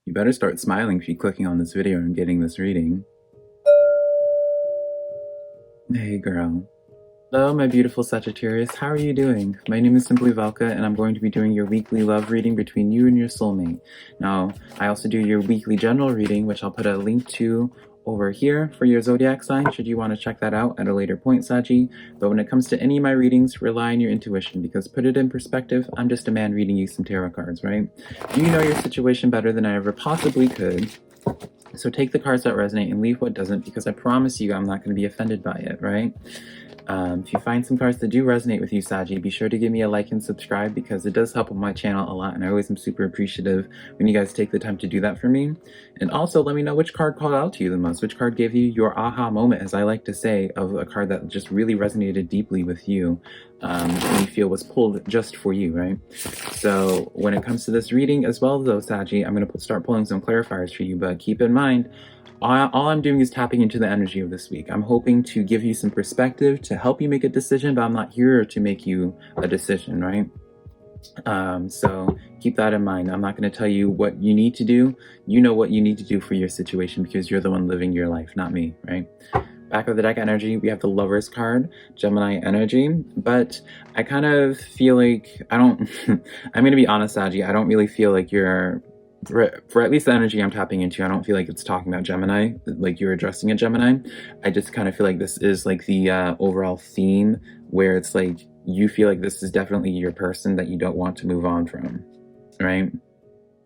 You better start smiling if you're clicking on this video and getting this reading. Hey girl. Hello, my beautiful Sagittarius. How are you doing? My name is SimplyVelca, and I'm going to be doing your weekly love reading between you and your soulmate. Now, I also do your weekly general reading, which I'll put a link to over here for your zodiac sign, should you want to check that out at a later point, Saggy. But when it comes to any of my readings, rely on your intuition, because put it in perspective, I'm just a man reading you some tarot cards, right? You know your situation better than I ever possibly could. So take the cards that resonate and leave what doesn't, because I promise you I'm not going to be offended by it, right? If you find some cards that do resonate with you, Saji, be sure to give me a like and subscribe, because it does help on my channel a lot, and I always am super appreciative when you guys take the time to do that for me. And also let me know which card called out to you the most, which card gave you your aha moment, as I like to say, of a card that just really resonated deeply with you, and you feel was pulled just for you, right? So when it comes to this reading as well, though, Saji, I'm going to start pulling some clarifiers for you, but keep in mind, all I'm doing is tapping into the energy of this week. I'm hoping to give you some perspective to help you make a decision, but I'm not here to make you a decision, right? So keep that in mind. I'm not going to tell you what you need to do. You know what you need to do for your situation, because you're the one living your life, not me, right? Back of the deck energy, we have the Lovers card, Gemini energy, but I kind of feel like I'm going to be honest, Saji, I don't really feel like you're, for at least the energy I'm tapping into, I don't feel like it's talking about Gemini, like you're addressing a Gemini. I just kind of feel like this is like the overall theme, where it's like you feel like this is definitely your person that you don't want to move on from, right?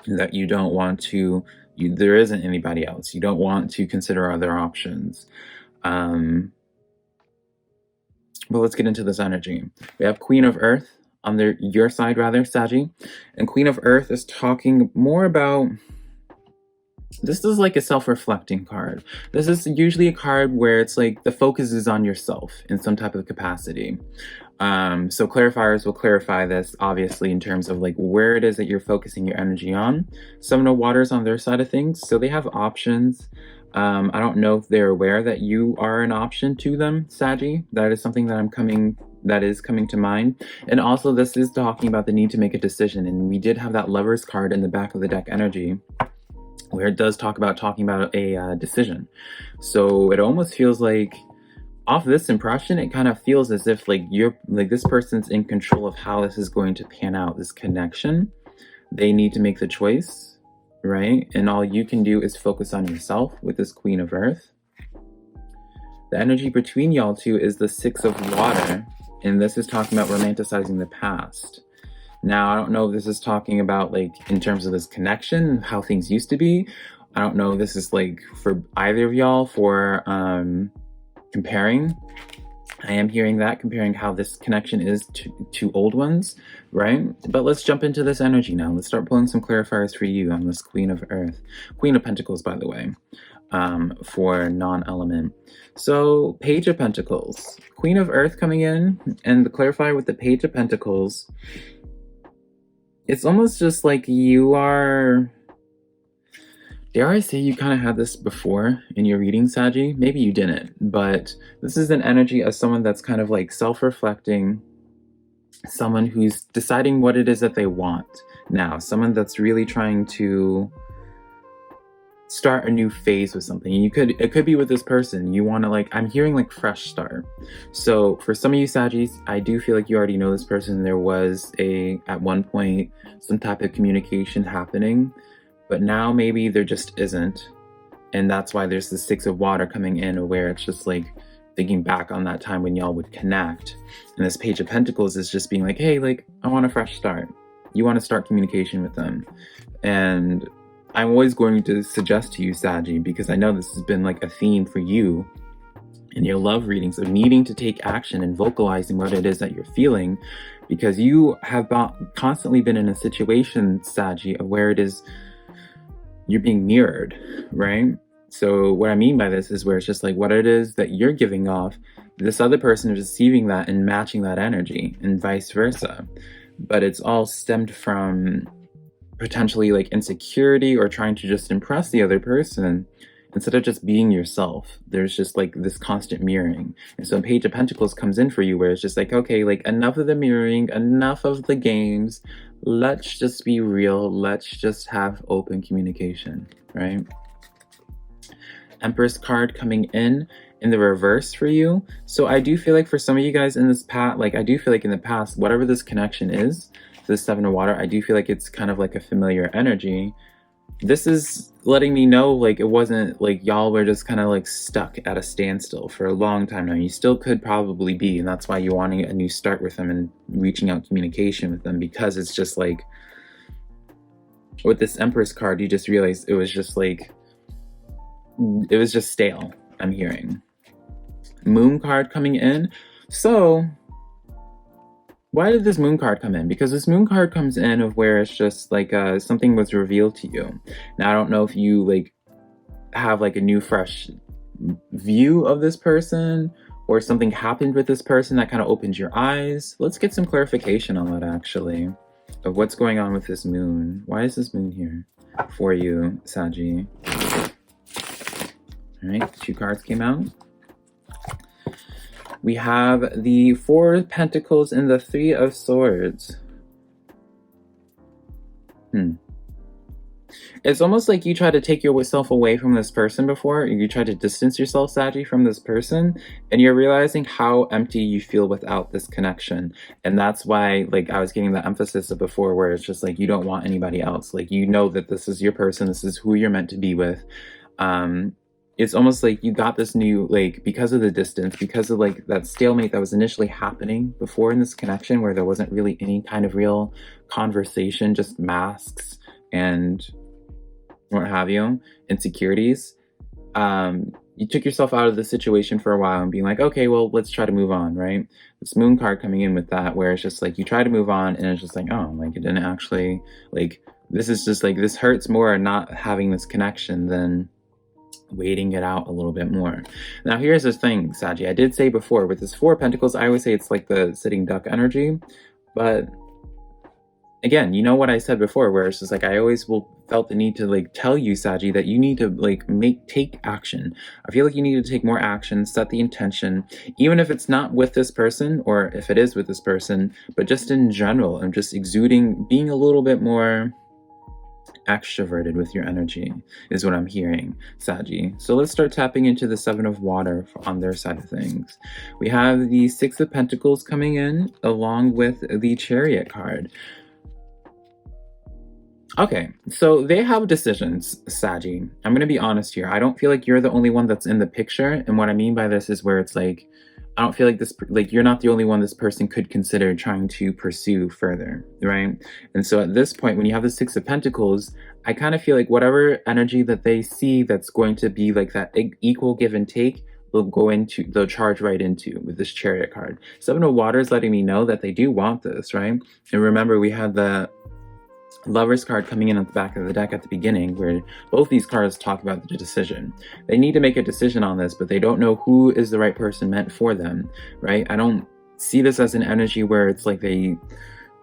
That you don't want to, there isn't anybody else. You don't want to consider other options. But let's get into this energy. We have Queen of Earth on your side, rather, Saggy. And Queen of Earth is talking more about, this is like a self-reflecting card. This is usually a card where it's like the focus is on yourself in some type of capacity. So clarifiers will clarify this, obviously, in terms of like where it is that you're focusing your energy on. Some know Water's on their side of things, so they have options. I don't know if they're aware that you are an option to them, Saggy. That is something that is coming to mind. And also, this is talking about the need to make a decision. And we did have that Lovers card in the back of the deck energy, where it does talking about a decision. So it almost feels like, off this impression, it kind of feels as if like this person's in control of how this is going to pan out, this connection. They need to make the choice, right? And all you can do is focus on yourself with this Queen of Earth. The energy between y'all two is the Six of Water, and this is talking about romanticizing the past. Now, I don't know if this is talking about like in terms of this connection, how things used to be. I don't know if this is like for either of y'all for comparing. I am hearing that, comparing how this connection is to old ones, right? But let's jump into this energy now. Let's start pulling some clarifiers for you on this Queen of Earth. Queen of Pentacles, by the way, for non-element. So, Page of Pentacles. Queen of Earth coming in, and the clarifier with the Page of Pentacles, it's almost just like you are, dare I say you kind of had this before in your reading, Saggy? Maybe you didn't, but this is an energy of someone that's kind of like self-reflecting, someone who's deciding what it is that they want now, someone that's really trying to start a new phase with something. And it could be with this person. You want to like, I'm hearing like fresh start. So for some of you Saggies, I do feel like you already know this person. There was at one point, some type of communication happening, but now maybe there just isn't. And that's why there's the Six of Water coming in, where it's just like thinking back on that time when y'all would connect. And this Page of Pentacles is just being like, hey, like, I want a fresh start. You want to start communication with them. And I'm always going to suggest to you, Saggy, because I know this has been like a theme for you in your love readings, of needing to take action and vocalizing what it is that you're feeling, because you have constantly been in a situation, Saggy, of where it is you're being mirrored, right? So what I mean by this is where it's just like what it is that you're giving off, this other person is receiving that and matching that energy, and vice versa. But it's all stemmed from potentially like insecurity or trying to just impress the other person. instead of just being yourself, there's just like this constant mirroring. And so Page of Pentacles comes in for you where it's just like, okay, like enough of the mirroring, enough of the games. Let's just be real. Let's just have open communication, right? Empress card coming in the reverse for you. So I do feel like for some of you guys in this past, like I do feel like in the past, whatever this connection is, the Seven of Water, I do feel like it's kind of like a familiar energy. This is letting me know like it wasn't like y'all were just kind of like stuck at a standstill for a long time now. You still could probably be, and that's why you're wanting a new start with them and reaching out communication with them, because it's just like with this Empress card, you just realized it was just like, it was just stale, I'm hearing. Moon card coming in. So why did this Moon card come in? Because this Moon card comes in of where it's just like something was revealed to you. Now I don't know if you like have like a new fresh view of this person, or something happened with this person that kind of opened your eyes. Let's get some clarification on that actually, of what's going on with this Moon. Why is this Moon here for you, Saggy? All right, 2 cards came out. We have the 4 of Pentacles and the 3 of Swords. It's almost like you try to take yourself away from this person before. You try to distance yourself, Saggy, from this person, and you're realizing how empty you feel without this connection. And that's why, like, I was getting the emphasis of before, where it's just like you don't want anybody else. Like, you know that this is your person, this is who you're meant to be with. It's almost like you got this new, like, because of the distance, because of like that stalemate that was initially happening before in this connection, where there wasn't really any kind of real conversation, just masks and what have you, insecurities. You took yourself out of the situation for a while and being like, okay, well, let's try to move on, right? This Moon card coming in with that, where it's just like you try to move on and it's just like, oh, like it didn't actually, like, this is just like, this hurts more not having this connection than waiting it out a little bit more. Now here's the thing, Saggy, I did say before with this 4 of Pentacles, I always say it's like the sitting duck energy, but again, you know what I said before, where it's just like I always felt the need to like tell you, Saggy, that you need to like take action. I feel like you need to take more action, set the intention, even if it's not with this person, or if it is with this person, but just in general, and just exuding, being a little bit more extroverted with your energy is what I'm hearing, Saggy. So let's start tapping into the 7 of Water on their side of things. We have the 6 of Pentacles coming in along with the Chariot card. Okay, so they have decisions, Saggy. I'm gonna be honest here. I don't feel like you're the only one that's in the picture, and what I mean by this is where it's like, I don't feel like this, like you're not the only one this person could consider trying to pursue further, right? And so at this point, when you have the 6 of Pentacles, I kind of feel like whatever energy that they see that's going to be like that equal give and take, they'll charge right into with this Chariot card. 7 of Water is letting me know that they do want this, right? And remember, we had the Lovers card coming in at the back of the deck at the beginning, where both these cards talk about the decision. They need to make a decision on this, but they don't know who is the right person meant for them, right? I don't see this as an energy where it's like they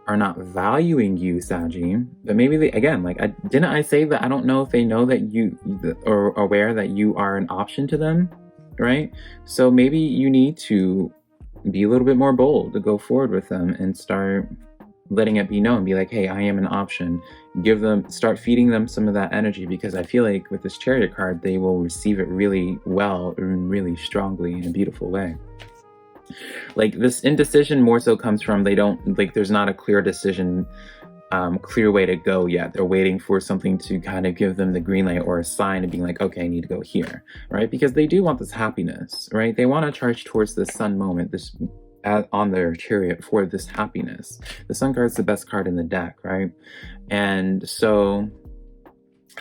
are not valuing you, Saggy, but maybe they, again, like, didn't I say that I don't know if they know that you, or aware that you are an option to them, right? So maybe you need to be a little bit more bold to go forward with them and start letting it be known, be like, hey, I am an option. Start feeding them some of that energy, because I feel like with this Chariot card, they will receive it really well and really strongly in a beautiful way. Like, this indecision more so comes from there's not a clear decision, clear way to go yet. They're waiting for something to kind of give them the green light or a sign of being like, okay, I need to go here, right? Because they do want this happiness, right? They want to charge towards this sun moment, this on their Chariot for this happiness. The Sun card's the best card in the deck, right? And so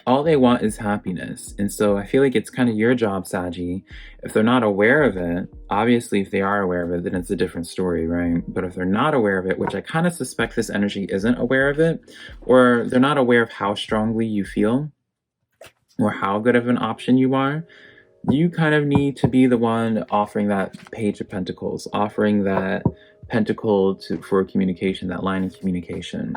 all they want is happiness. And so I feel like it's kind of your job, Saggy. If they're not aware of it, obviously if they are aware of it, then it's a different story, right? But if they're not aware of it, which I kind of suspect this energy isn't aware of it, or they're not aware of how strongly you feel or how good of an option you are, you kind of need to be the one offering that Page of Pentacles, offering that pentacle for communication, that line of communication.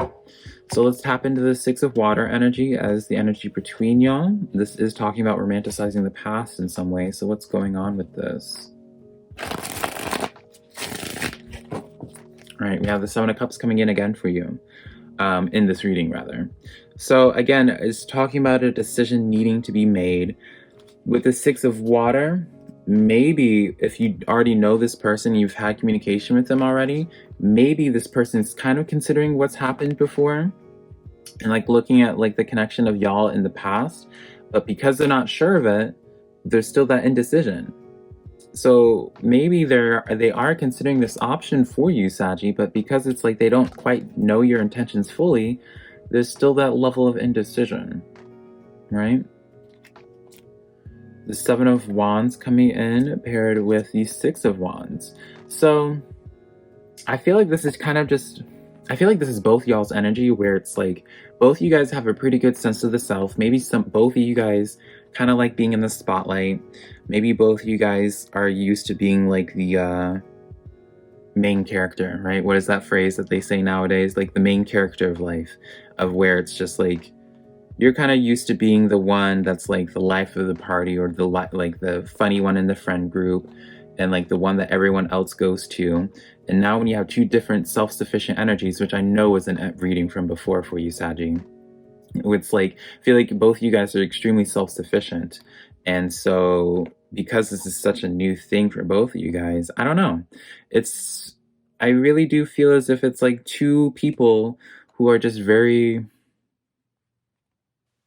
So let's tap into the Six of Water energy as the energy between y'all. This is talking about romanticizing the past in some way. So what's going on with this? All right, we have the Seven of Cups coming in again for you, in this reading rather. So again, it's talking about a decision needing to be made. With the Six of Water, maybe if you already know this person, you've had communication with them already, maybe this person's kind of considering what's happened before and like looking at like the connection of y'all in the past, but because they're not sure of it, there's still that indecision. So maybe they are considering this option for you, Saggy, but because it's like they don't quite know your intentions fully, there's still that level of indecision, right? The Seven of Wands coming in paired with the Six of Wands. So I feel like this is kind of just, I feel like this is both y'all's energy where it's like both you guys have a pretty good sense of the self. Maybe both of you guys kind of like being in the spotlight. Maybe both of you guys are used to being like the main character, right? What is that phrase that they say nowadays? Like the main character of life, of where it's just like you're kind of used to being the one that's like the life of the party, or the like the funny one in the friend group, and like the one that everyone else goes to. And now when you have two different self-sufficient energies, which I know was a reading from before for you, Saggy, it's like I feel like both you guys are extremely self-sufficient. And so because this is such a new thing for both of you guys, I don't know, I really do feel as if it's like two people who are just very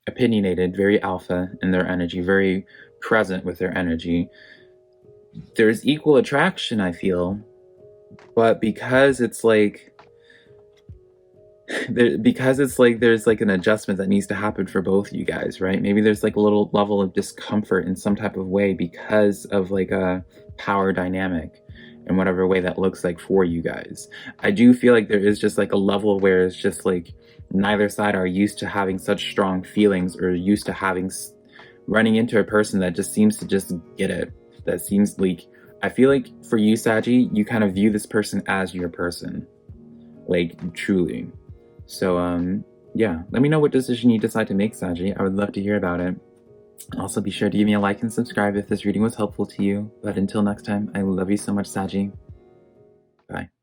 opinionated, very alpha in their energy, very present with their energy. There's equal attraction, I feel, but because it's like there's like an adjustment that needs to happen for both of you guys, right? Maybe there's like a little level of discomfort in some type of way because of like a power dynamic in whatever way that looks like for you guys. I do feel like there is just like a level where it's just like neither side are used to having such strong feelings, or used to running into a person that just seems to just get it. That seems like, I feel like for you, Saggy, you kind of view this person as your person, like truly. So yeah, let me know what decision you decide to make, Saggy. I would love to hear about it. Also, be sure to give me a like and subscribe if this reading was helpful to you. But until next time, I love you so much, Saggy. Bye.